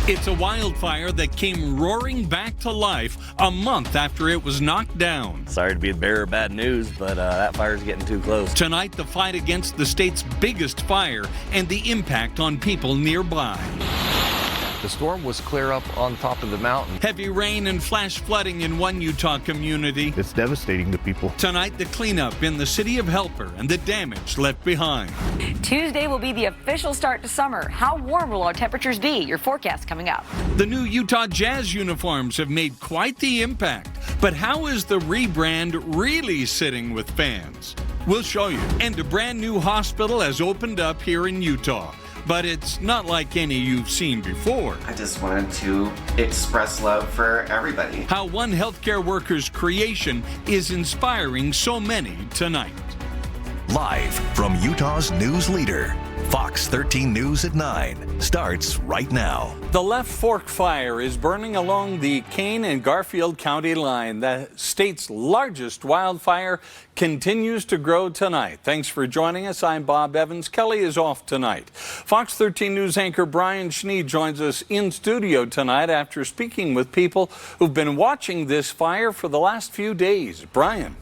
It's a wildfire that came roaring back to life a month after it was knocked down. Sorry to be the bearer of bad news, but that fire's getting too close. Tonight, the fight against the state's biggest fire and the impact on people nearby. The storm was clear up on top of the mountain. Heavy rain and flash flooding in one Utah community. It's devastating to people. Tonight, the cleanup in the city of Helper and the damage left behind. Tuesday will be the official start to summer. How warm will our temperatures be? Your forecast coming up. The new Utah Jazz uniforms have made quite the impact. But how is the rebrand really sitting with fans? We'll show you. And a brand new hospital has opened up here in Utah. But it's not like any you've seen before. I just wanted to express love for everybody. How one healthcare worker's creation is inspiring so many tonight. Live from Utah's news leader, Fox 13 News at 9 starts right now. The Left Fork fire is burning along the Kane and Garfield County line. The state's largest wildfire continues to grow tonight. Thanks for joining us. I'm Bob Evans. Kelly is off tonight. Fox 13 News anchor Brian Schnee joins us in studio tonight after speaking with people who've been watching this fire for the last few days. Brian.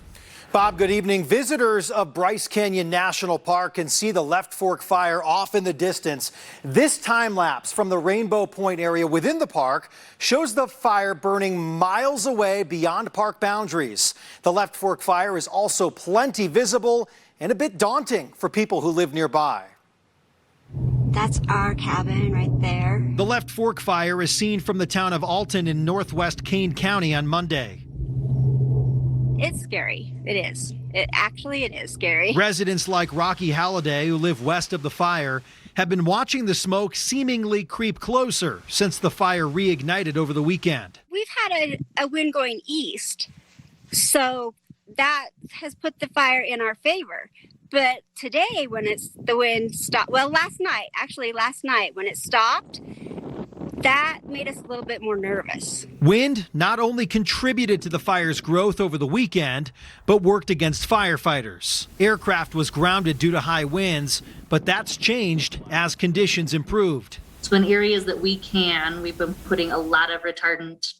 Bob, good evening. Visitors of Bryce Canyon National Park can see the Left Fork fire off in the distance. This time lapse from the Rainbow Point area within the park shows the fire burning miles away beyond park boundaries. The Left Fork fire is also plenty visible and a bit daunting for people who live nearby. That's our cabin right there. The Left Fork fire is seen from the town of Alton in northwest Kane County on Monday. It's scary. It is. It is scary. Residents like Rocky Halliday, who live west of the fire, have been watching the smoke seemingly creep closer since the fire reignited over the weekend. We've had a wind going east, so that has put the fire in our favor. But today, when the wind stopped, last night when it stopped, that made us a little bit more nervous. Wind not only contributed to the fire's growth over the weekend, but worked against firefighters. Aircraft was grounded due to high winds, but that's changed as conditions improved. So in areas that we've been putting a lot of retardant.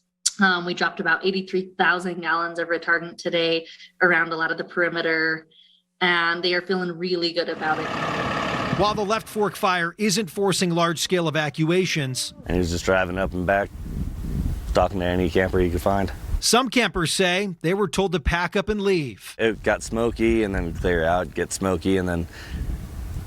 We dropped about 83,000 gallons of retardant today around a lot of the perimeter, and they are feeling really good about it. While the Left Fork fire isn't forcing large-scale evacuations, And he was just driving up and back, talking to any camper he could find. some campers say they were told to pack up and leave. It got smoky and then clear out, get smoky, and then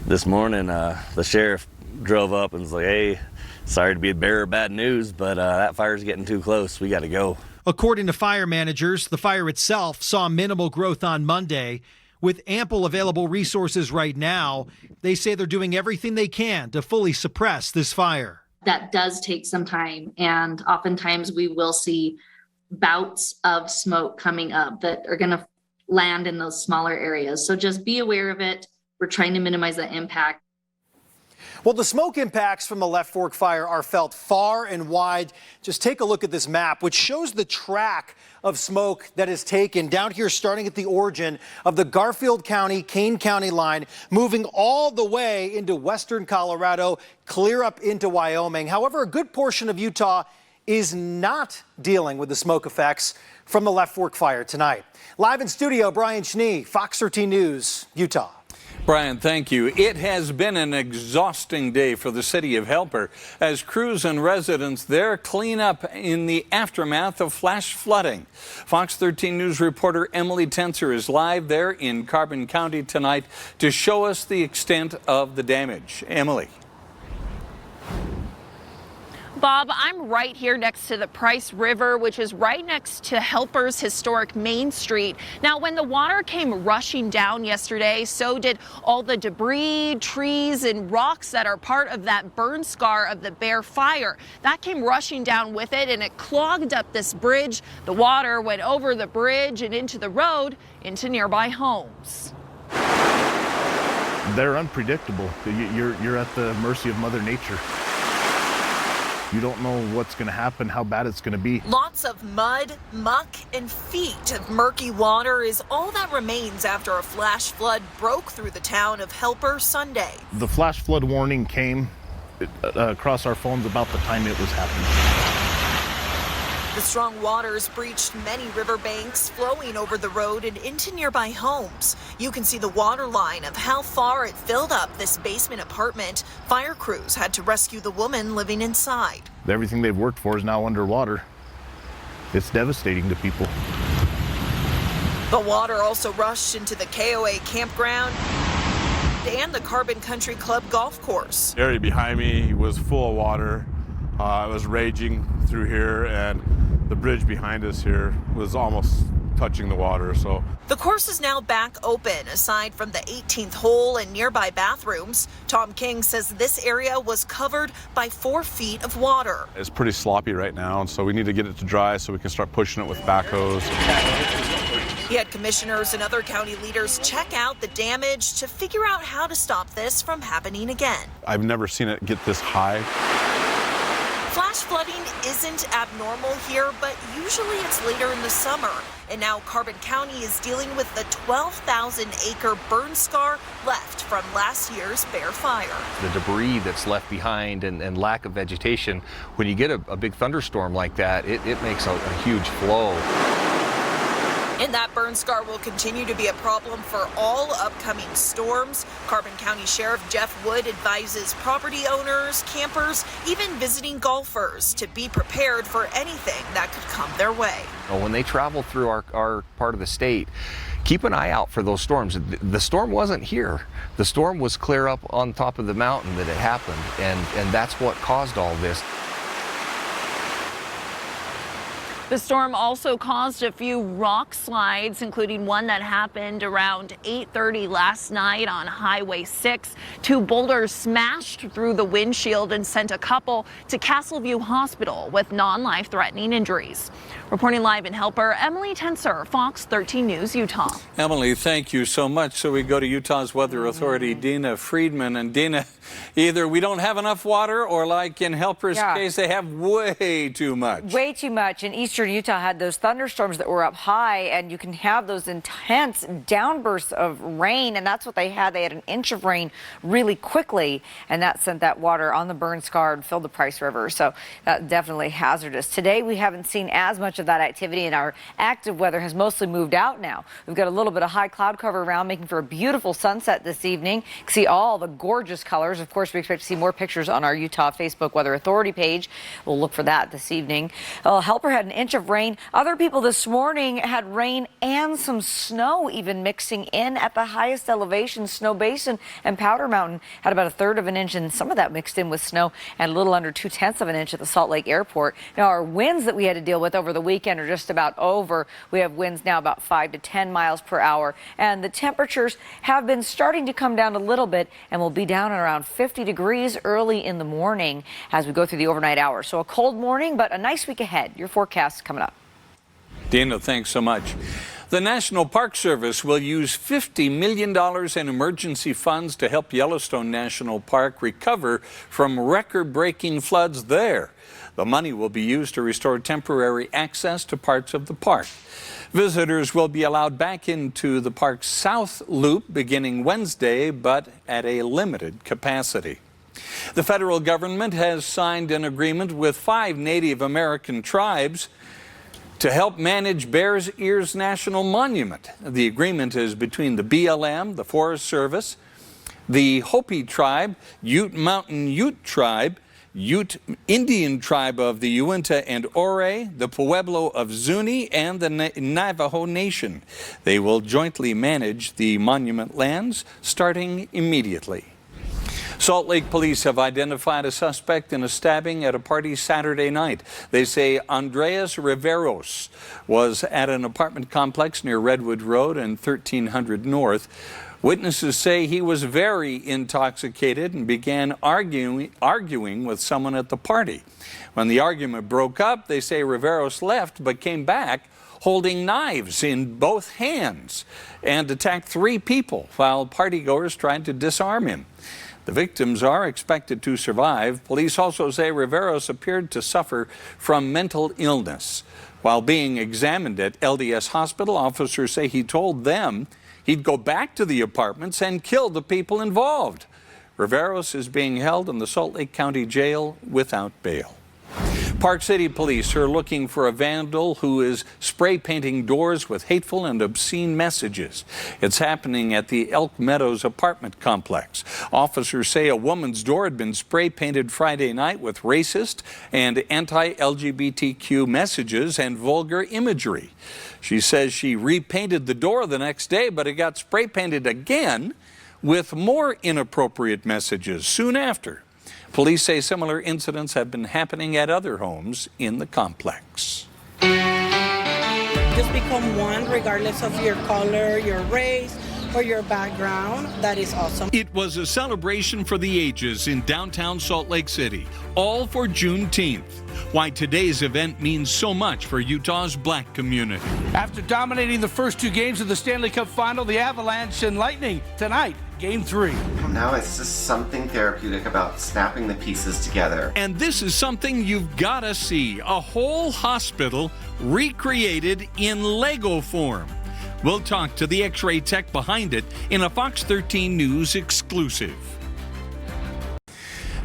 this morning the sheriff drove up and was like, "Hey, sorry to be the bearer of bad news, but that fire's getting too close. We got to go." According to fire managers, the fire itself saw minimal growth on Monday. With ample available resources right now, they say they're doing everything they can to fully suppress this fire. That does take some time, and oftentimes we will see bouts of smoke coming up that are going to land in those smaller areas. So just be aware of it. We're trying to minimize that impact. Well, the smoke impacts from the Left Fork fire are felt far and wide. Just take a look at this map, which shows the track of smoke that is taken down here, starting at the origin of the Garfield County, Kane County line, moving all the way into western Colorado, clear up into Wyoming. However, a good portion of Utah is not dealing with the smoke effects from the Left Fork fire tonight. Live in studio, Brian Schnee, Fox 13 News, Utah. Brian, thank you. It has been an exhausting day for the city of Helper as crews and residents there clean up in the aftermath of flash flooding. Fox 13 News reporter Emily Tenser is live there in Carbon County tonight to show us the extent of the damage. Emily. Bob, I'm right here next to the Price River, which is right next to Helper's historic Main Street. Now, when the water came rushing down yesterday, so did all the debris, trees, and rocks that are part of that burn scar of the Bear Fire. That came rushing down with it, and it clogged up this bridge. The water went over the bridge and into the road, into nearby homes. They're unpredictable. You're at the mercy of Mother Nature. You don't know what's going to happen, how bad it's going to be. Lots of mud, muck, and feet of murky water is all that remains after a flash flood broke through the town of Helper Sunday. The flash flood warning came across our phones about the time it was happening. The strong waters breached many riverbanks, flowing over the road and into nearby homes. You can see the water line of how far it filled up this basement apartment. Fire crews had to rescue the woman living inside. Everything they've worked for is now underwater. It's devastating to people. The water also rushed into the KOA campground and the Carbon Country Club golf course. The area behind me was full of water. It was raging through here, and the bridge behind us here was almost touching the water. So the course is now back open, aside from the 18th hole and nearby bathrooms. Tom King says this area was covered by 4 feet of water. it's pretty sloppy right now, and so we need to get it to dry so we can start pushing it with backhoes. He had commissioners and other county leaders check out the damage to figure out how to stop this from happening again. I've never seen it get this high. Flash flooding isn't abnormal here, but usually it's later in the summer. And now Carbon County is dealing with the 12,000-acre burn scar left from last year's Bear Fire. The debris that's left behind and lack of vegetation, when you get a big thunderstorm like that, it makes a huge flow. And that burn scar will continue to be a problem for all upcoming storms. Carbon County Sheriff Jeff Wood advises property owners, campers, even visiting golfers to be prepared for anything that could come their way. When they travel through our part of the state, keep an eye out for those storms. The storm wasn't here. The storm was clear up on top of the mountain that it happened, and that's what caused all this. The storm also caused a few rock slides, including one that happened around 8:30 last night on Highway 6. 2 boulders smashed through the windshield and sent a couple to Castleview Hospital with non-life-threatening injuries. Reporting live in Helper, Emily Tenser, Fox 13 News, Utah. Emily, thank you so much. So we go to Utah's Weather Authority, Dina Friedman. And Dina, either we don't have enough water or, like in Helper's case, they have way too much. Way too much. And eastern Utah had those thunderstorms that were up high, and you can have those intense downbursts of rain, and that's what they had. They had an inch of rain really quickly, and that sent that water on the burn scar and filled the Price River. So that's definitely hazardous. Today, we haven't seen as much of that activity, and our active weather has mostly moved out now. We've got a little bit of high cloud cover around, making for a beautiful sunset this evening. You can see all the gorgeous colors. Of course, we expect to see more pictures on our Utah Facebook Weather Authority page. We'll look for that this evening. Helper had an inch of rain. Other people this morning had rain and some snow even mixing in at the highest elevation. Snow Basin and Powder Mountain had about 1/3 of an inch, and some of that mixed in with snow, and a little under 2/10 of an inch at the Salt Lake Airport. Now, our winds that we had to deal with over the weekend are just about over. We have winds now about 5 to 10 miles per hour, and the temperatures have been starting to come down a little bit, and will be down at around 50 degrees early in the morning as we go through the overnight hours. So a cold morning, but a nice week ahead. Your forecast coming up. Dina, thanks so much. The National Park Service will use $50 million in emergency funds to help Yellowstone National Park recover from record-breaking floods there. The money will be used to restore temporary access to parts of the park. Visitors will be allowed back into the park's South Loop beginning Wednesday, but at a limited capacity. The federal government has signed an agreement with 5 Native American tribes to help manage Bears Ears National Monument. The agreement is between the BLM, the Forest Service, the Hopi Tribe, Ute Mountain Ute Tribe, Ute Indian Tribe of the Uinta and Ore, the Pueblo of Zuni, and the Navajo Nation. They will jointly manage the monument lands starting immediately. Salt Lake police have identified a suspect in a stabbing at a party Saturday night. They say Andreas Riveros was at an apartment complex near Redwood Road and 1300 North. Witnesses say he was very intoxicated and began arguing with someone at the party. When the argument broke up, they say Riveros left but came back holding knives in both hands and attacked 3 people while partygoers tried to disarm him. The victims are expected to survive. Police also say Riveros appeared to suffer from mental illness. While being examined at LDS Hospital, officers say he told them he'd go back to the apartments and kill the people involved. Riveros is being held in the Salt Lake County Jail without bail. Park City police are looking for a vandal who is spray painting doors with hateful and obscene messages. It's happening at the Elk Meadows apartment complex. Officers say a woman's door had been spray painted Friday night with racist and anti-LGBTQ messages and vulgar imagery. She says she repainted the door the next day, but it got spray painted again with more inappropriate messages soon after. Police say similar incidents have been happening at other homes in the complex. Just become one regardless of your color, your race, or your background. That is awesome. It was a celebration for the ages in downtown Salt Lake City, all for Juneteenth. Why today's event means so much for Utah's Black community. After dominating the first two games of the Stanley Cup Final, the Avalanche and Lightning tonight, Game 3. Now it's just something therapeutic about snapping the pieces together. And this is something you've got to see, a whole hospital recreated in Lego form. We'll talk to the X-ray tech behind it in a Fox 13 News exclusive.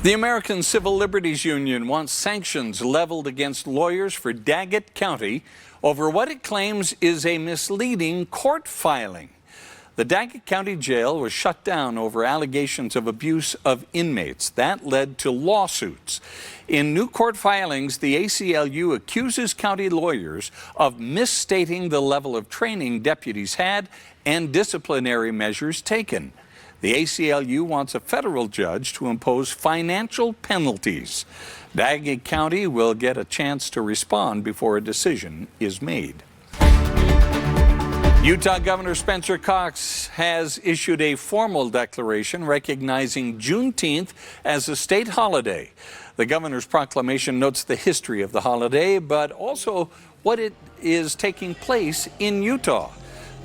The American Civil Liberties Union wants sanctions leveled against lawyers for Daggett County over what it claims is a misleading court filing. The Daggett County Jail was shut down over allegations of abuse of inmates. That led to lawsuits. In new court filings, the ACLU accuses county lawyers of misstating the level of training deputies had and disciplinary measures taken. The ACLU wants a federal judge to impose financial penalties. Daggett County will get a chance to respond before a decision is made. Utah Governor Spencer Cox has issued a formal declaration recognizing Juneteenth as a state holiday. The governor's proclamation notes the history of the holiday, but also what it is taking place in Utah.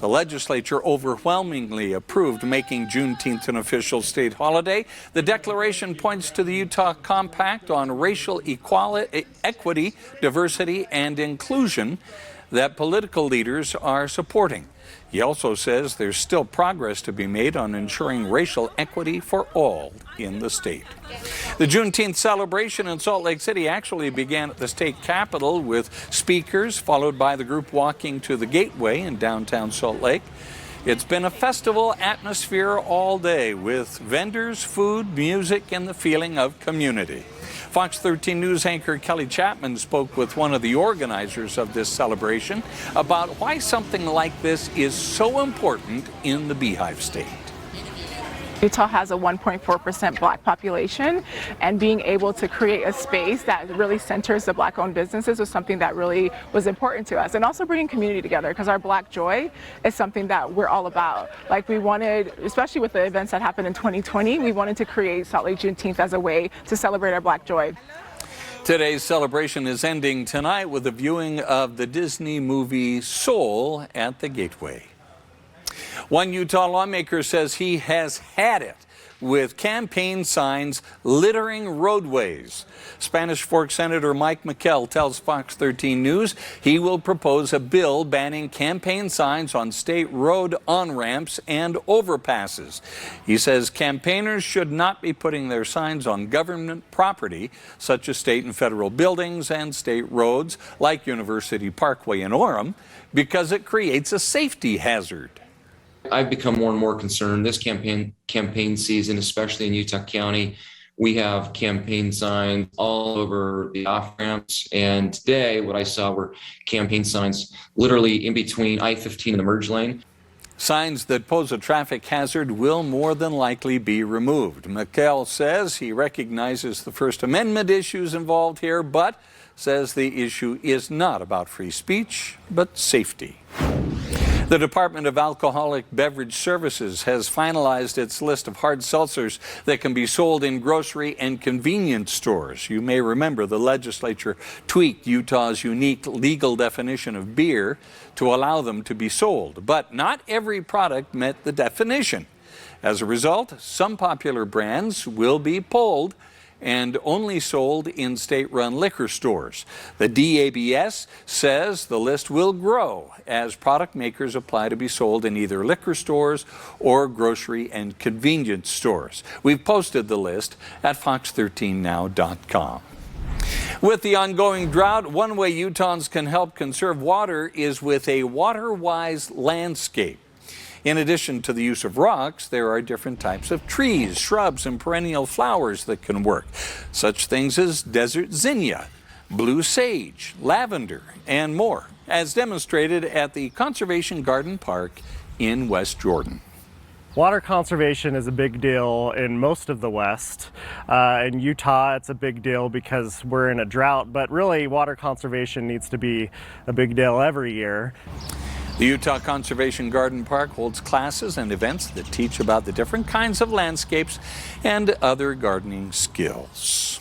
The legislature overwhelmingly approved making Juneteenth an official state holiday. The declaration points to the Utah Compact on racial equity, diversity, and inclusion that political leaders are supporting. He also says there's still progress to be made on ensuring racial equity for all in the state. The Juneteenth celebration in Salt Lake City actually began at the state capitol with speakers, followed by the group walking to the Gateway in downtown Salt Lake. It's been a festival atmosphere all day with vendors, food, music, and the feeling of community. Fox 13 News anchor Kelly Chapman spoke with one of the organizers of this celebration about why something like this is so important in the Beehive State. Utah has a 1.4% Black population, and being able to create a space that really centers the Black-owned businesses was something that really was important to us. And also bringing community together, because our Black joy is something that we're all about. Like, we wanted, especially with the events that happened in 2020, we wanted to create Salt Lake Juneteenth as a way to celebrate our Black joy. Today's celebration is ending tonight with a viewing of the Disney movie Soul at the Gateway. One Utah lawmaker says he has had it with campaign signs littering roadways. Spanish Fork Senator Mike McKell tells Fox 13 News he will propose a bill banning campaign signs on state road on-ramps and overpasses. He says campaigners should not be putting their signs on government property, such as state and federal buildings and state roads like University Parkway in Orem, because it creates a safety hazard. I've become more and more concerned this campaign season, especially in Utah County. We have campaign signs all over the off-ramps. And today, what I saw were campaign signs literally in between I-15 and the merge lane. Signs that pose a traffic hazard will more than likely be removed. McKell says he recognizes the First Amendment issues involved here, but says the issue is not about free speech, but safety. The Department of Alcoholic Beverage Services has finalized its list of hard seltzers that can be sold in grocery and convenience stores. You may remember the legislature tweaked Utah's unique legal definition of beer to allow them to be sold, but not every product met the definition. As a result, some popular brands will be pulled, and only sold in state-run liquor stores. The DABS says the list will grow as product makers apply to be sold in either liquor stores or grocery and convenience stores. We've posted the list at fox13now.com. With the ongoing drought, one way Utahns can help conserve water is with a water-wise landscape. In addition to the use of rocks, there are different types of trees, shrubs, and perennial flowers that can work. Such things as desert zinnia, blue sage, lavender, and more, as demonstrated at the Conservation Garden Park in West Jordan. Water conservation is a big deal in most of the West. In Utah, it's a big deal because we're in a drought, but really water conservation needs to be a big deal every year. The Utah Conservation Garden Park holds classes and events that teach about the different kinds of landscapes and other gardening skills.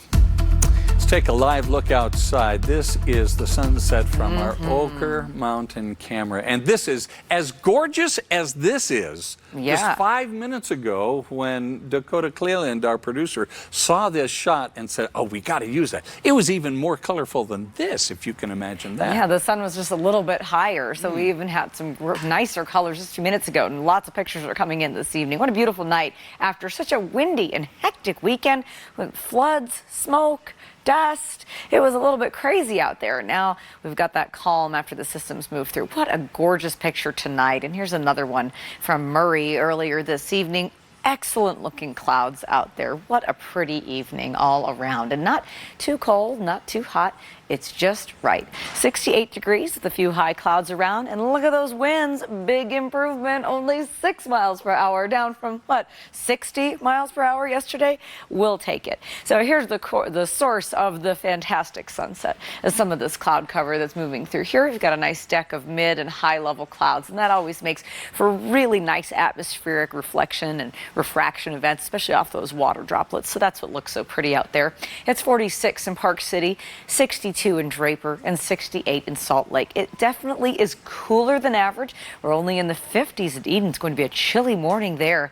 Let's take a live look outside. This is the sunset from our Oquirrh Mountain camera. And this is as gorgeous as this is. Just 5 minutes ago, when Dakota Cleland, our producer, saw this shot and said, oh, we got to use that. It was even more colorful than this, if you can imagine that. Yeah, the sun was just a little bit higher, so we even had some nicer colors just a few minutes ago, and lots of pictures are coming in this evening. What a beautiful night after such a windy and hectic weekend with floods, smoke, dust. It was a little bit crazy out there. Now we've got that calm after the systems move through. What a gorgeous picture tonight. And here's another one from Murray earlier this evening. Excellent looking clouds out there. What a pretty evening all around, and not too cold, not too hot. It's just right. 68 degrees with a few high clouds around, and look at those winds. Big improvement, only 6 miles per hour, down from what, 60 miles per hour yesterday? We'll take it. So here's the source of the fantastic sunset, is some of this cloud cover that's moving through here. We've got a nice deck of mid and high level clouds, and that always makes for really nice atmospheric reflection and refraction events, especially off those water droplets. So that's what looks so pretty out there. It's 46 in Park City, 62 in Draper, and 68 in Salt Lake. It definitely is cooler than average. We're only in the 50s at Eden. It's going to be a chilly morning there.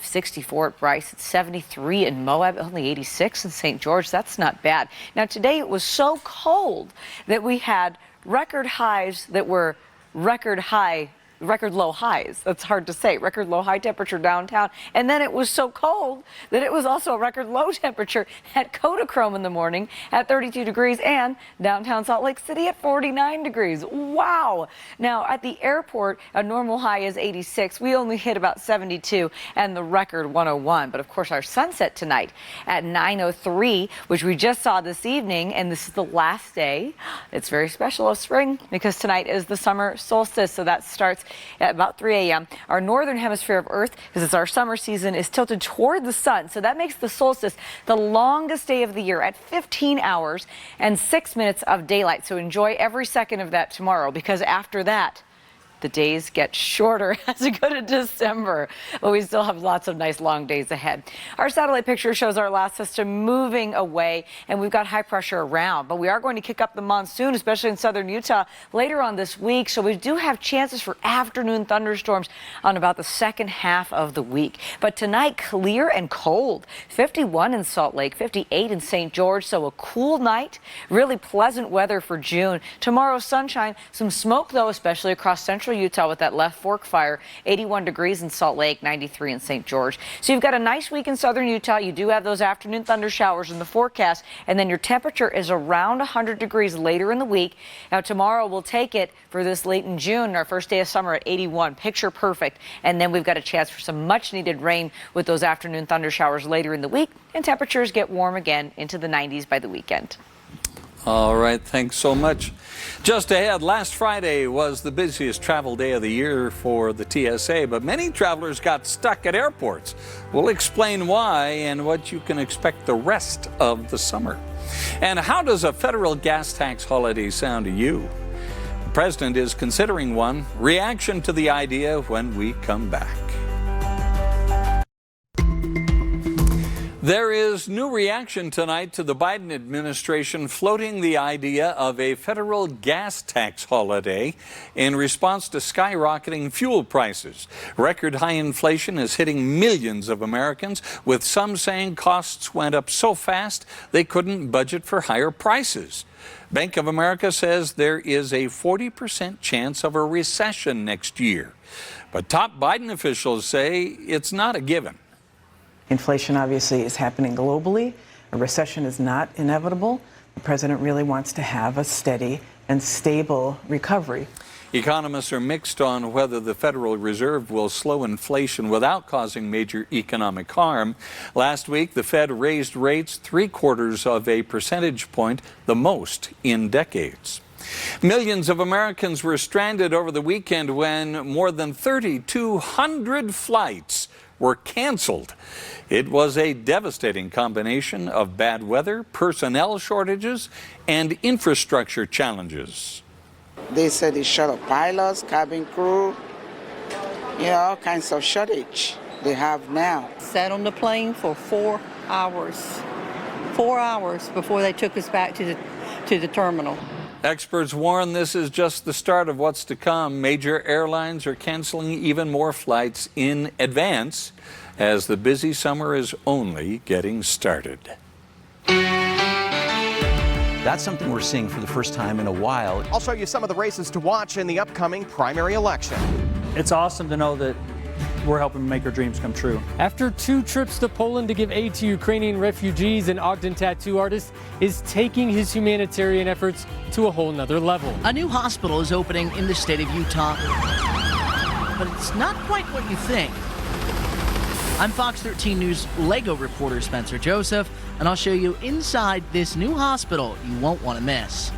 64 at Bryce, it's 73 in Moab, only 86 in St. George. That's not bad. Now today it was so cold that we had record highs that were record low highs. That's hard to say. Record low high temperature downtown. And then it was so cold that it was also a record low temperature at Kodachrome in the morning at 32 degrees and downtown Salt Lake City at 49 degrees. Wow. Now at the airport, a normal high is 86. We only hit about 72 and the record 101. But of course our sunset tonight at 9:03, which we just saw this evening, and this is the last day. It's very special of spring because tonight is the summer solstice. So that starts at about 3 a.m. Our northern hemisphere of Earth, because it's our summer season, is tilted toward the sun. So that makes the solstice the longest day of the year at 15 hours and 6 minutes of daylight. So enjoy every second of that tomorrow, because after that, the days get shorter as we go to December, but we still have lots of nice long days ahead. Our satellite picture shows our last system moving away, and we've got high pressure around, but we are going to kick up the monsoon, especially in southern Utah later on this week. So we do have chances for afternoon thunderstorms on about the second half of the week. But tonight, clear and cold, 51 in Salt Lake, 58 in St. George. So a cool night, really pleasant weather for June. Tomorrow, sunshine, some smoke though, especially across central Utah with that left fork fire, 81 degrees in Salt Lake, 93 in St. George. So you've got a nice week in southern Utah. You do have those afternoon thunder showers in the forecast, and then your temperature is around 100 degrees later in the week. Now tomorrow we'll take it for this late in June, our first day of summer at 81, picture perfect. And then we've got a chance for some much needed rain with those afternoon thunder showers later in the week, and temperatures get warm again into the 90s by the weekend. All right, thanks so much. Just ahead, last Friday was the busiest travel day of the year for the TSA, but many travelers got stuck at airports. We'll explain why and what you can expect the rest of the summer. And how does a federal gas tax holiday sound to you? The president is considering one. Reaction to the idea when we come back. There is new reaction tonight to the Biden administration floating the idea of a federal gas tax holiday in response to skyrocketing fuel prices. Record high inflation is hitting millions of Americans, with some saying costs went up so fast they couldn't budget for higher prices. Bank of America says there is a 40% chance of a recession next year. But top Biden officials say it's not a given. Inflation obviously is happening globally. A recession is not inevitable. The president really wants to have a steady and stable recovery. Economists are mixed on whether the Federal Reserve will slow inflation without causing major economic harm. Last week, the Fed raised rates 3/4 of a percentage point, the most in decades. Millions of Americans were stranded over the weekend when more than 3,200 flights were canceled. It was a devastating combination of bad weather, personnel shortages, and infrastructure challenges. They said the shuttle pilots, cabin crew, all kinds of shortage they have now. Sat on the plane for 4 hours. 4 hours before they took us back to the terminal. Experts warn this is just the start of what's to come. Major airlines are canceling even more flights in advance as the busy summer is only getting started. That's something we're seeing for the first time in a while. I'll show you some of the races to watch in the upcoming primary election. It's awesome to know that we're helping make our dreams come true. After 2 trips to Poland to give aid to Ukrainian refugees, an Ogden tattoo artist is taking his humanitarian efforts to a whole nother level. A new hospital is opening in the state of Utah, but it's not quite what you think. I'm Fox 13 News Lego reporter Spencer Joseph, and I'll show you inside this new hospital you won't want to miss.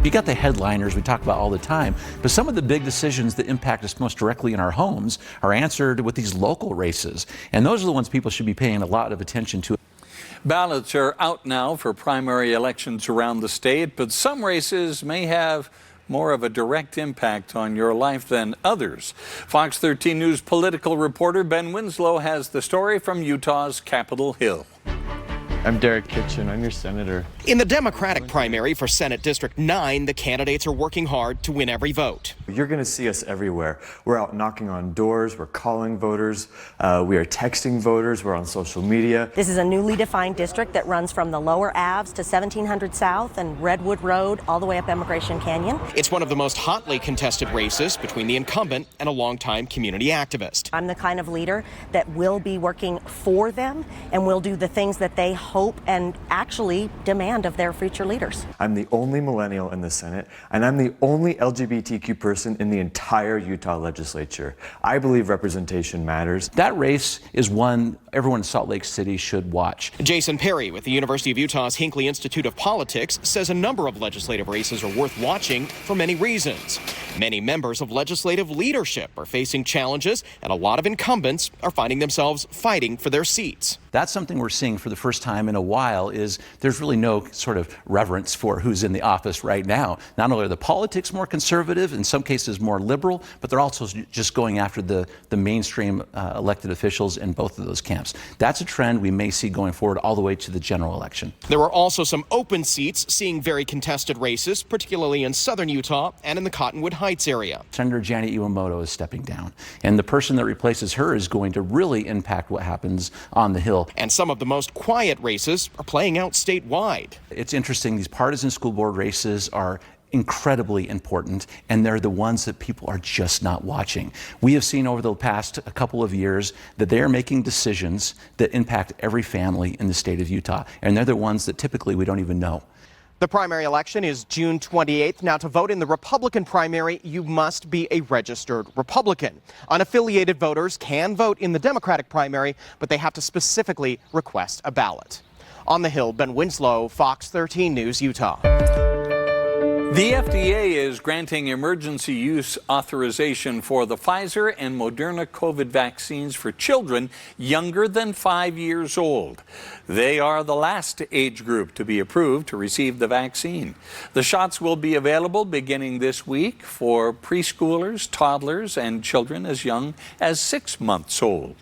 You got the headliners we talk about all the time, but some of the big decisions that impact us most directly in our homes are answered with these local races, and those are the ones people should be paying a lot of attention to. Ballots are out now for primary elections around the state, but some races may have more of a direct impact on your life than others. Fox 13 News political reporter Ben Winslow has the story from Utah's Capitol Hill. I'm Derek Kitchen. I'm your senator. In the Democratic primary for Senate District 9, the candidates are working hard to win every vote. You're going to see us everywhere. We're out knocking on doors. We're calling voters. We are texting voters. We're on social media. This is a newly defined district that runs from the lower Avs to 1700 South and Redwood Road all the way up Emigration Canyon. It's one of the most hotly contested races between the incumbent and a longtime community activist. I'm the kind of leader that will be working for them and will do the things that they hope and actually demand of their future leaders. I'm the only millennial in the Senate, and I'm the only LGBTQ person in the entire Utah legislature. I believe representation matters. That race is one everyone in Salt Lake City should watch. Jason Perry with the University of Utah's Hinckley Institute of Politics says a number of legislative races are worth watching for many reasons. Many members of legislative leadership are facing challenges, and a lot of incumbents are finding themselves fighting for their seats. That's something we're seeing for the first time in a while, is there's really no sort of reverence for who's in the office right now. Not only are the politics more conservative, in some cases more liberal, but they're also just going after the mainstream elected officials in both of those camps. That's a trend we may see going forward all the way to the general election. There are also some open seats seeing very contested races, particularly in southern Utah and in the Cottonwood Heights area. Senator Janet Iwamoto is stepping down, and the person that replaces her is going to really impact what happens on the Hill. And some of the most quiet races are playing out statewide. It's interesting, these partisan school board races are incredibly important, and they're the ones that people are just not watching. We have seen over the past couple of years that they are making decisions that impact every family in the state of Utah, and they're the ones that typically we don't even know. The primary election is June 28th. Now, to vote in the Republican primary, you must be a registered Republican. Unaffiliated voters can vote in the Democratic primary, but they have to specifically request a ballot. On the Hill, Ben Winslow, Fox 13 News, Utah. The FDA is granting emergency use authorization for the Pfizer and Moderna COVID vaccines for children younger than 5 years old. They are the last age group to be approved to receive the vaccine. The shots will be available beginning this week for preschoolers, toddlers, and children as young as 6 months old.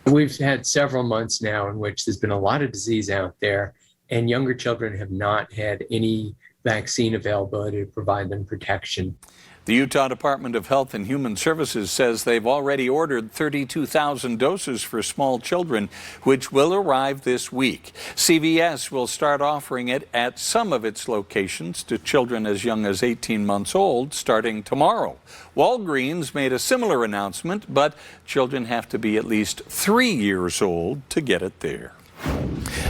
We've had several months now in which there's been a lot of disease out there, and younger children have not had any vaccine availability to provide them protection. The Utah Department of Health and Human Services says they've already ordered 32,000 doses for small children, which will arrive this week. CVS will start offering it at some of its locations to children as young as 18 months old starting tomorrow. Walgreens made a similar announcement, but children have to be at least 3 years old to get it there.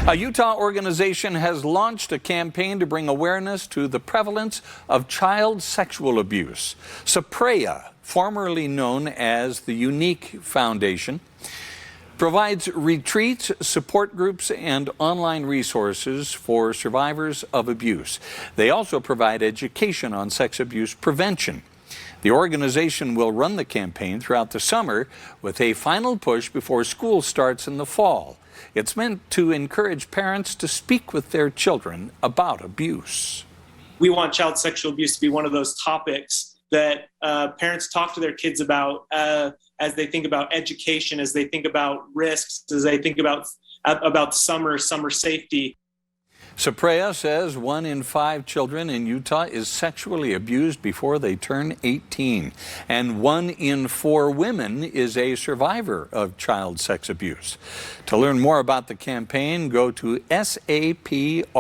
A Utah organization has launched a campaign to bring awareness to the prevalence of child sexual abuse. SAPREA, formerly known as the Unique Foundation, provides retreats, support groups, and online resources for survivors of abuse. They also provide education on sex abuse prevention. The organization will run the campaign throughout the summer with a final push before school starts in the fall. It's meant to encourage parents to speak with their children about abuse. We want child sexual abuse to be one of those topics that parents talk to their kids about as they think about education, as they think about risks, as they think about summer safety. SAPREA says 1 in 5 children in Utah is sexually abused before they turn 18, and 1 in 4 women is a survivor of child sex abuse. To learn more about the campaign, go to saprea.org.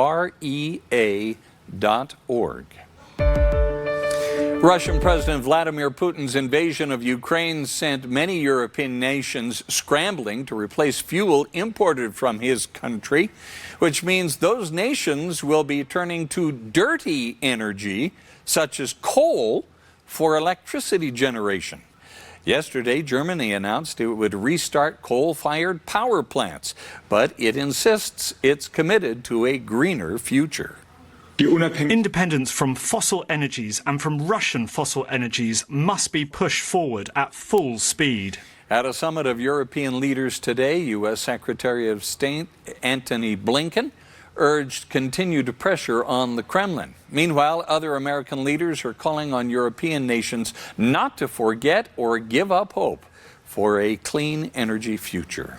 Russian President Vladimir Putin's invasion of Ukraine sent many European nations scrambling to replace fuel imported from his country, which means those nations will be turning to dirty energy, such as coal, for electricity generation. Yesterday, Germany announced it would restart coal-fired power plants, but it insists it's committed to a greener future. Independence from fossil energies and from Russian fossil energies must be pushed forward at full speed. At a summit of European leaders today, U.S. Secretary of State Antony Blinken urged continued pressure on the Kremlin. Meanwhile, other American leaders are calling on European nations not to forget or give up hope for a clean energy future.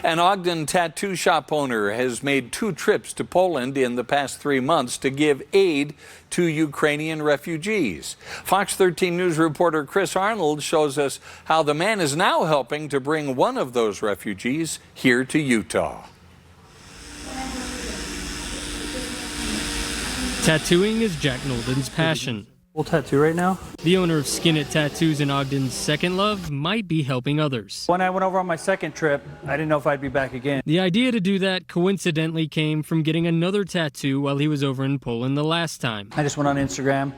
An Ogden tattoo shop owner has made 2 trips to Poland in the past 3 months to give aid to Ukrainian refugees. Fox 13 News reporter Chris Arnold shows us how the man is now helping to bring one of those refugees here to Utah. Tattooing is Jack Nolden's passion. Full tattoo right now. The owner of Skin It Tattoos in Ogden's second love might be helping others. When I went over on my second trip, I didn't know if I'd be back again. The idea to do that coincidentally came from getting another tattoo while he was over in Poland the last time. I just went on Instagram,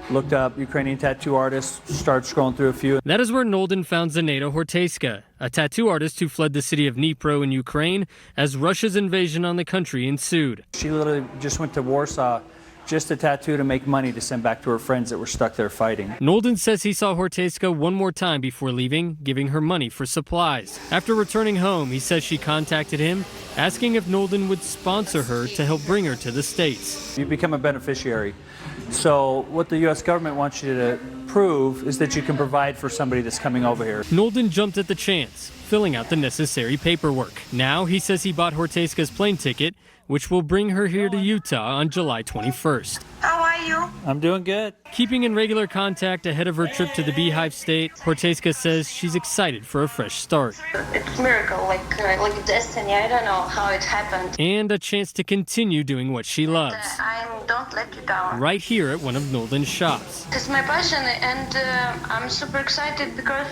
looked up Ukrainian tattoo artists, started scrolling through a few. That is where Nolden found Zaneta Hortejska, a tattoo artist who fled the city of Dnipro in Ukraine as Russia's invasion on the country ensued. She literally just went to Warsaw, just a tattoo to make money to send back to her friends that were stuck there fighting. Nolden says he saw Hortejska one more time before leaving, giving her money for supplies. After returning home, he says she contacted him, asking if Nolden would sponsor her to help bring her to the States. You become a beneficiary. So what the U.S. government wants you to prove is that you can provide for somebody that's coming over here. Nolden jumped at the chance, filling out the necessary paperwork. Now he says he bought Hortejska's plane ticket, which will bring her here to Utah on July 21st. How are you? I'm doing good. Keeping in regular contact ahead of her trip to the Beehive State, Hortejska says she's excited for a fresh start. It's a miracle, like destiny. I don't know how it happened. And a chance to continue doing what she loves. I don't let you down. Right here at one of Nolden's shops. It's my passion, and I'm super excited because,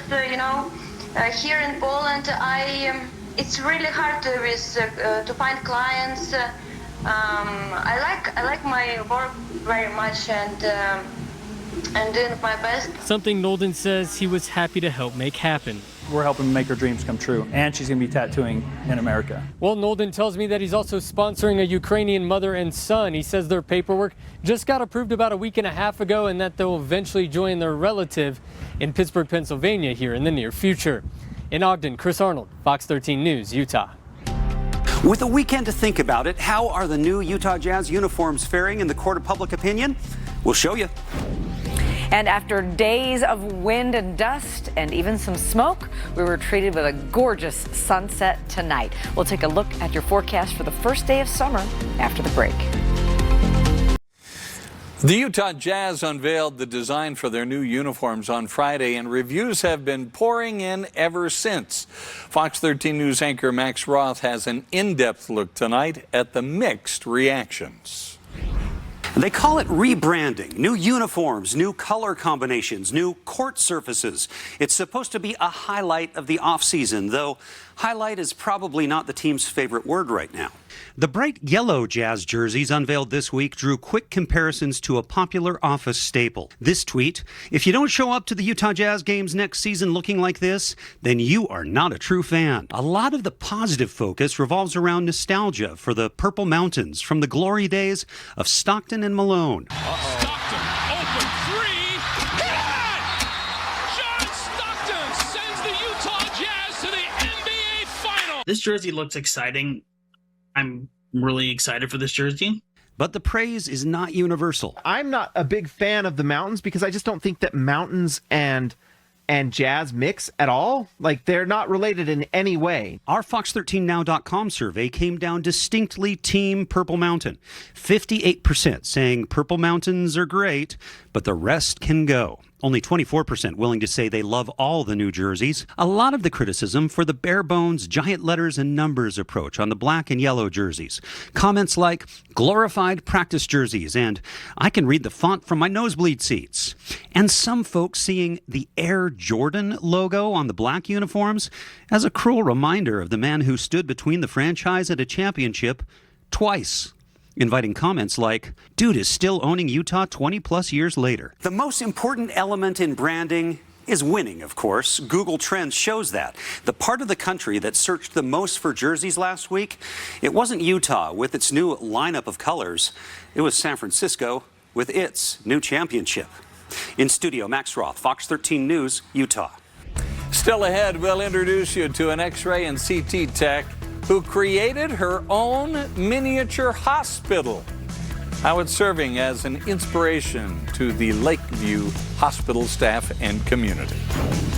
here in Poland, it's really hard to find clients. I like my work very much and doing my best. Something Nolden says he was happy to help make happen. we're helping make her dreams come true. And she's going to be tattooing in America. Well, Nolden tells me that he's also sponsoring a Ukrainian mother and son. He says their paperwork just got approved about a week and a half ago and that they'll eventually join their relative in Pittsburgh, Pennsylvania here in the near future. In Ogden, Chris Arnold, Fox 13 News, Utah. With a weekend to think about it, how are the new Utah Jazz uniforms faring in the court of public opinion? We'll show you. And after days of wind and dust and even some smoke, we were treated with a gorgeous sunset tonight. We'll take a look at your forecast for the first day of summer after the break. The Utah Jazz unveiled the design for their new uniforms on Friday, and reviews have been pouring in ever since. Fox 13 News anchor Max Roth has an in-depth look tonight at the mixed reactions. They call it rebranding. New uniforms, new color combinations, new court surfaces. It's supposed to be a highlight of the offseason, though highlight is probably not the team's favorite word right now. The bright yellow Jazz jerseys unveiled this week drew quick comparisons to a popular office staple. This tweet: "If you don't show up to the Utah Jazz games next season looking like this, then you are not a true fan." A lot of the positive focus revolves around nostalgia for the Purple Mountains from the glory days of Stockton and Malone. Stockton, open three, good! John Stockton sends the Utah Jazz to the NBA Final. This jersey looks exciting. I'm really excited for this jersey. But the praise is not universal. I'm not a big fan of the mountains because I just don't think that mountains and Jazz mix at all. Like, they're not related in any way. Our Fox13Now.com survey came down distinctly Team Purple Mountain. 58% saying Purple Mountains are great, but the rest can go. Only 24% willing to say they love all the new jerseys. A lot of the criticism for the bare bones, giant letters and numbers approach on the black and yellow jerseys. Comments like glorified practice jerseys and I can read the font from my nosebleed seats. And some folks seeing the Air Jordan logo on the black uniforms as a cruel reminder of the man who stood between the franchise and a championship twice. Inviting comments like, dude is still owning Utah 20 plus years later. The most important element in branding is winning, of course. Google Trends shows that. The part of the country that searched the most for jerseys last week, it wasn't Utah with its new lineup of colors. It was San Francisco with its new championship. In studio, Max Roth, Fox 13 News, Utah. Still ahead, we'll introduce you to an X-ray and CT tech who created her own miniature hospital. How it's serving as an inspiration to the Lakeview Hospital staff and community.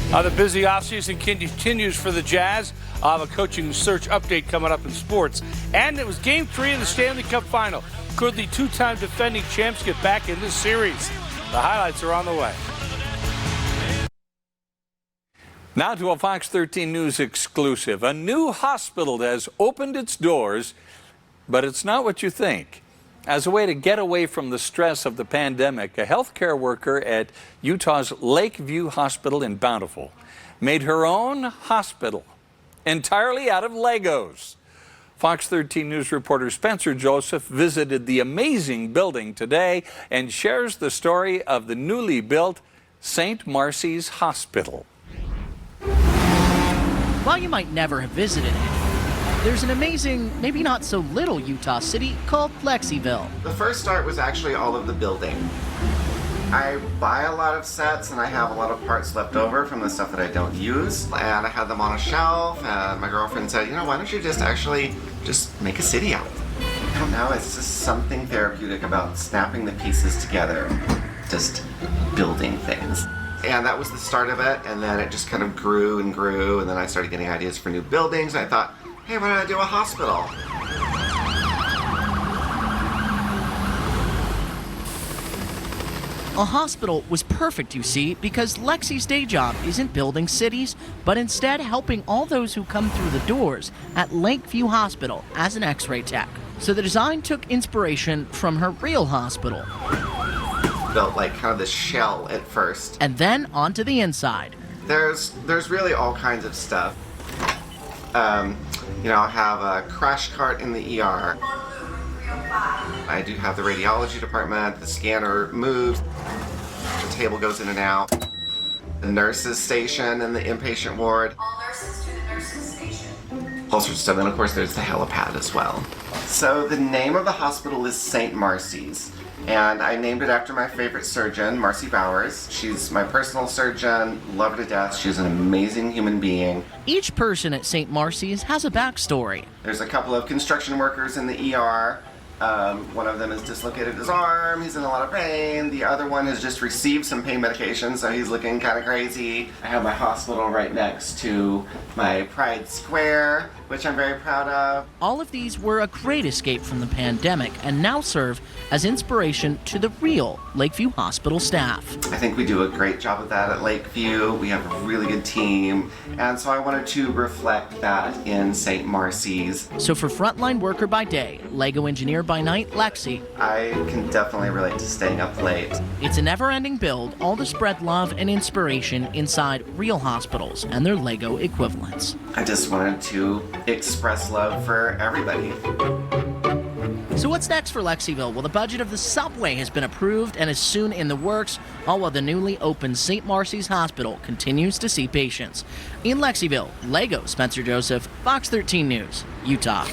The busy offseason continues for the Jazz. I'll have a coaching search update coming up in sports. And it was Game 3 of the Stanley Cup Final. Could the two-time defending champs get back in this series? The highlights are on the way. Now to a Fox 13 News exclusive. A new hospital has opened its doors, but it's not what you think. As a way to get away from the stress of the pandemic, a healthcare worker at Utah's Lakeview Hospital in Bountiful made her own hospital entirely out of Legos. Fox 13 News reporter Spencer Joseph visited the amazing building today and shares the story of the newly built St. Marcy's Hospital. While you might never have visited it, there's an amazing, maybe not so little Utah city called Lexiville. The first start was actually all of the building. I buy a lot of sets and I have a lot of parts left over from the stuff that I don't use. And I had them on a shelf and my girlfriend said, why don't you just make a city out of it? I don't know, it's just something therapeutic about snapping the pieces together, just building things. And that was the start of it, and then it just kind of grew and grew, and then I started getting ideas for new buildings, and I thought, hey, why don't I do a hospital? A hospital was perfect, you see, because Lexi's day job isn't building cities, but instead helping all those who come through the doors at Lakeview Hospital as an X-ray tech. So the design took inspiration from her real hospital. Built like kind of this shell at first. And then onto the inside. There's really all kinds of stuff. I'll have a crash cart in the ER. I do have the radiology department, the scanner moves, the table goes in and out. the nurses station and the inpatient ward. All nurses to the nurses station. All sorts of stuff. And of course there's the helipad as well. So the name of the hospital is St. Marcy's. And I named it after my favorite surgeon, Marcy Bowers. She's my personal surgeon, love her to death. She's an amazing human being. Each person at St. Marcy's has a backstory. There's a couple of construction workers in the ER. One of them has dislocated his arm, he's in a lot of pain. The other one has just received some pain medication, so he's looking kind of crazy. I have my hospital right next to my Pride Square, which I'm very proud of. All of these were a great escape from the pandemic and now serve as inspiration to the real Lakeview Hospital staff. I think we do a great job of that at Lakeview. We have a really good team, and so I wanted to reflect that in St. Marcy's. So for frontline worker by day, Lego engineer by night, Lexi. I can definitely relate to staying up late. It's a never-ending build, all to spread love and inspiration inside real hospitals and their Lego equivalents. I just wanted to express love for everybody. So what's next for Lexiville? Well, the budget of the subway has been approved and is soon in the works, all while the newly opened St. Marcy's Hospital continues to see patients. In Lexiville, Lego, Spencer Joseph, Fox 13 News, Utah.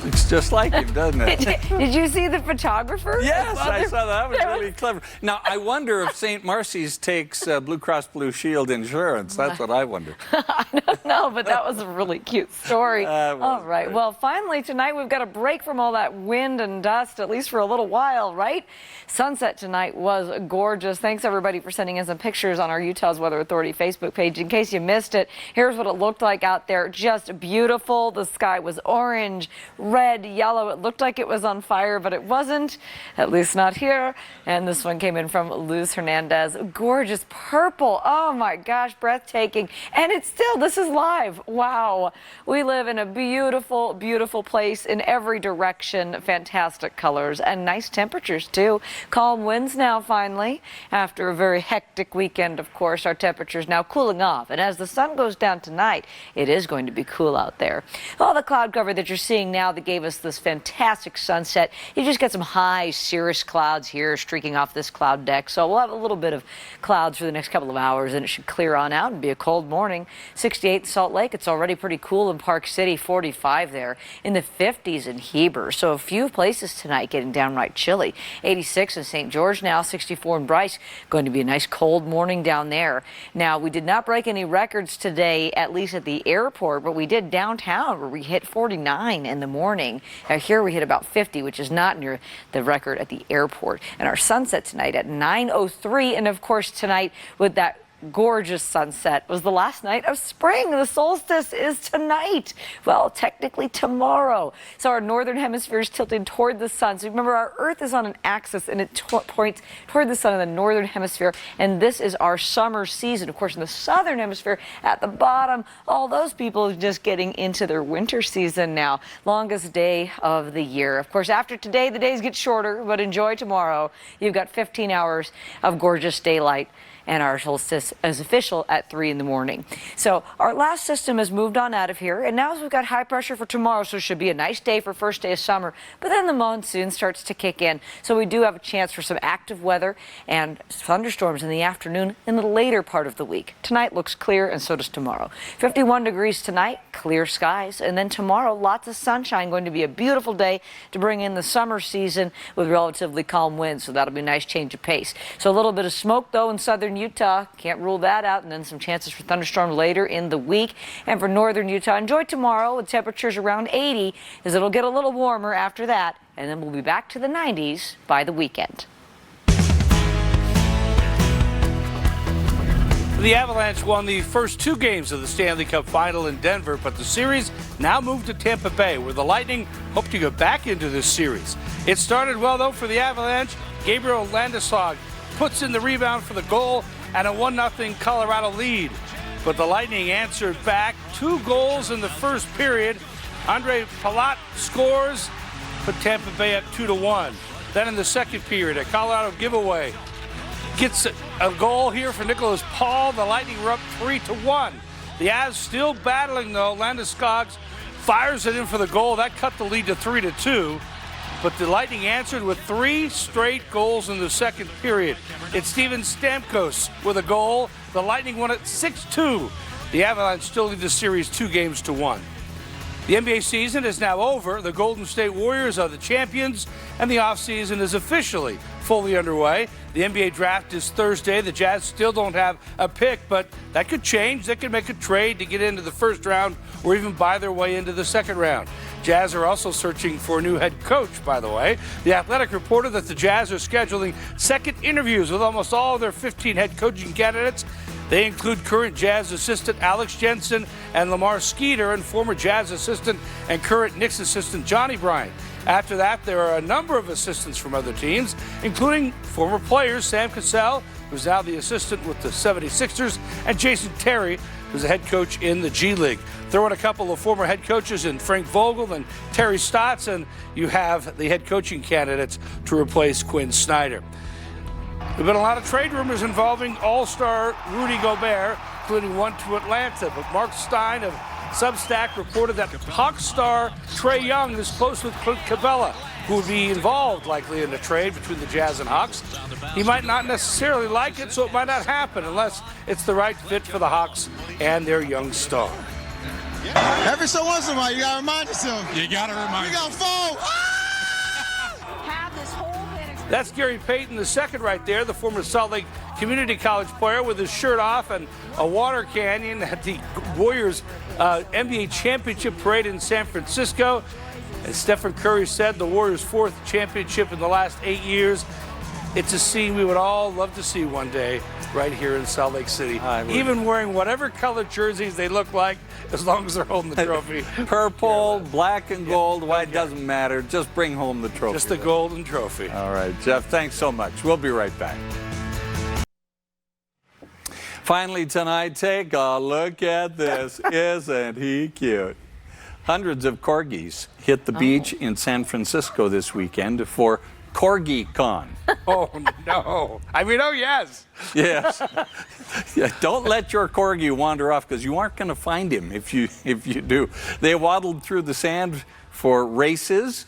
Looks just like him, doesn't it? Did you see the photographer? Yes, I saw that. That was really clever. Now, I wonder if St. Marcy's takes Blue Cross Blue Shield insurance. That's what I wonder. I don't know, but that was a really cute story. All right. Great. Well, finally, tonight we've got a break from all that wind and dust, at least for a little while, right? Sunset tonight was gorgeous. Thanks, everybody, for sending in some pictures on our Utah's Weather Authority Facebook page. In case you missed it, here's what it looked like out there. Just beautiful. The sky was orange, red, yellow. It looked like it was on fire, but it wasn't, at least not here. And this one came in from Luz Hernandez. Gorgeous purple. Oh my gosh, breathtaking. And it's still, this is live. Wow. We live in a beautiful, beautiful place in every direction. Fantastic colors and nice temperatures too. Calm winds now finally. After a very hectic weekend, of course, our temperatures now cooling off. And as the sun goes down tonight, it is going to be cool out there. All the cloud cover that you're seeing now that gave us this fantastic sunset, you just got some high cirrus clouds here streaking off this cloud deck. So we'll have a little bit of clouds for the next couple of hours and it should clear on out and be a cold morning. 68 in Salt Lake. It's already pretty cool in Park City, 45 there. In the 50s in Heber. So a few places tonight getting downright chilly. 86 in St. George now, 64 in Bryce. Going to be a nice cold morning down there. Now, we did not break any records today, at least at the airport, but we did downtown where we hit 49 in the morning. Now, here we hit about 50, which is not near the record at the airport. And our sunset tonight at 9:03. And of course, tonight with that gorgeous sunset was the last night of spring. The solstice is tonight. Well, technically tomorrow. So our northern hemisphere is tilted toward the sun. So remember, our Earth is on an axis and it points toward the sun in the northern hemisphere. And this is our summer season. Of course, in the southern hemisphere at the bottom, all those people are just getting into their winter season now. Longest day of the year. Of course, after today, the days get shorter, but enjoy tomorrow. You've got 15 hours of gorgeous daylight. And our solstice is official at 3 in the morning. So our last system has moved on out of here, and now we've got high pressure for tomorrow, so it should be a nice day for first day of summer. But then the monsoon starts to kick in, so we do have a chance for some active weather and thunderstorms in the afternoon in the later part of the week. Tonight looks clear, and so does tomorrow. 51 degrees tonight, clear skies, and then tomorrow lots of sunshine. Going to be a beautiful day to bring in the summer season with relatively calm winds, so that'll be a nice change of pace. So a little bit of smoke though in southern Utah, can't rule that out, and then some chances for thunderstorms later in the week. And for northern Utah, enjoy tomorrow with temperatures around 80, as it'll get a little warmer after that, and then we'll be back to the 90s by the weekend. The Avalanche won the first 2 games of the Stanley Cup Final in Denver, but the series now moved to Tampa Bay, where the Lightning hope to get back into this series. It started well, though, for the Avalanche. Gabriel Landeskog puts in the rebound for the goal and a 1-0 Colorado lead. But the Lightning answered back. 2 goals in the first period. Andre Palat scores, put Tampa Bay up 2-1. Then in the second period, a Colorado giveaway gets a goal here for Nicholas Paul. The Lightning were up 3-1. The Avs still battling, though. Landeskog fires it in for the goal. That cut the lead to 3-2. but the Lightning answered with 3 straight goals in the second period. It's Steven Stamkos with a goal. The Lightning won it 6-2. The Avalanche still lead the series 2-1. The NBA season is now over. The Golden State Warriors are the champions, and the offseason is officially fully underway. The NBA draft is Thursday. The Jazz still don't have a pick, but that could change. They could make a trade to get into the first round or even buy their way into the second round. Jazz are also searching for a new head coach, by the way. The Athletic reported that the Jazz are scheduling second interviews with almost all of their 15 head coaching candidates. They include current Jazz assistant Alex Jensen and Lamar Skeeter and former Jazz assistant and current Knicks assistant Johnny Bryant. After that, there are a number of assistants from other teams, including former players Sam Cassell, who's now the assistant with the 76ers, and Jason Terry, who's a head coach in the G League. Throw in a couple of former head coaches in Frank Vogel and Terry Stotts, and you have the head coaching candidates to replace Quinn Snyder. There have been a lot of trade rumors involving All-Star Rudy Gobert, including one to Atlanta. But Mark Stein of Substack reported that Hawks star Trae Young is close with Clint Capella, who would be involved likely in a trade between the Jazz and Hawks. He might not necessarily like it, so it might not happen unless it's the right fit for the Hawks and their young star. Every so once in a while, you got to remind yourself. You got to remind We got fall. That's Gary Payton II right there, the former Salt Lake Community College player with his shirt off and a water canyon at the Warriors NBA championship parade in San Francisco. As Stephen Curry said, the Warriors' 4th championship in the last 8 years. It's a scene we would all love to see one day right here in Salt Lake City. Even wearing whatever colored jerseys they look like, as long as they're holding the trophy. Purple, black and gold, white, doesn't matter. Just bring home the trophy. Just the golden trophy. All right, Jeff, thanks so much. We'll be right back. Finally tonight, take a look at this. Isn't he cute? Hundreds of corgis hit the beach in San Francisco this weekend for CorgiCon. Oh, no. I mean, oh, yes. Yes. Yeah, don't let your corgi wander off, because you aren't going to find him if you do. They waddled through the sand for races.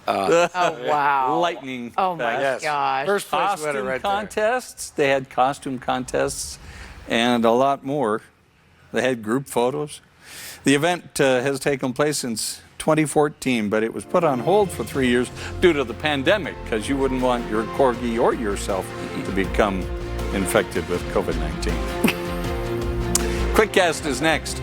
Oh, wow. Lightning. Oh, my gosh. First place winner right contests. They had costume contests and a lot more. They had group photos. The event has taken place since 2014, but it was put on hold for 3 years due to the pandemic, because you wouldn't want your corgi or yourself to become infected with COVID-19. Quick Cast is next.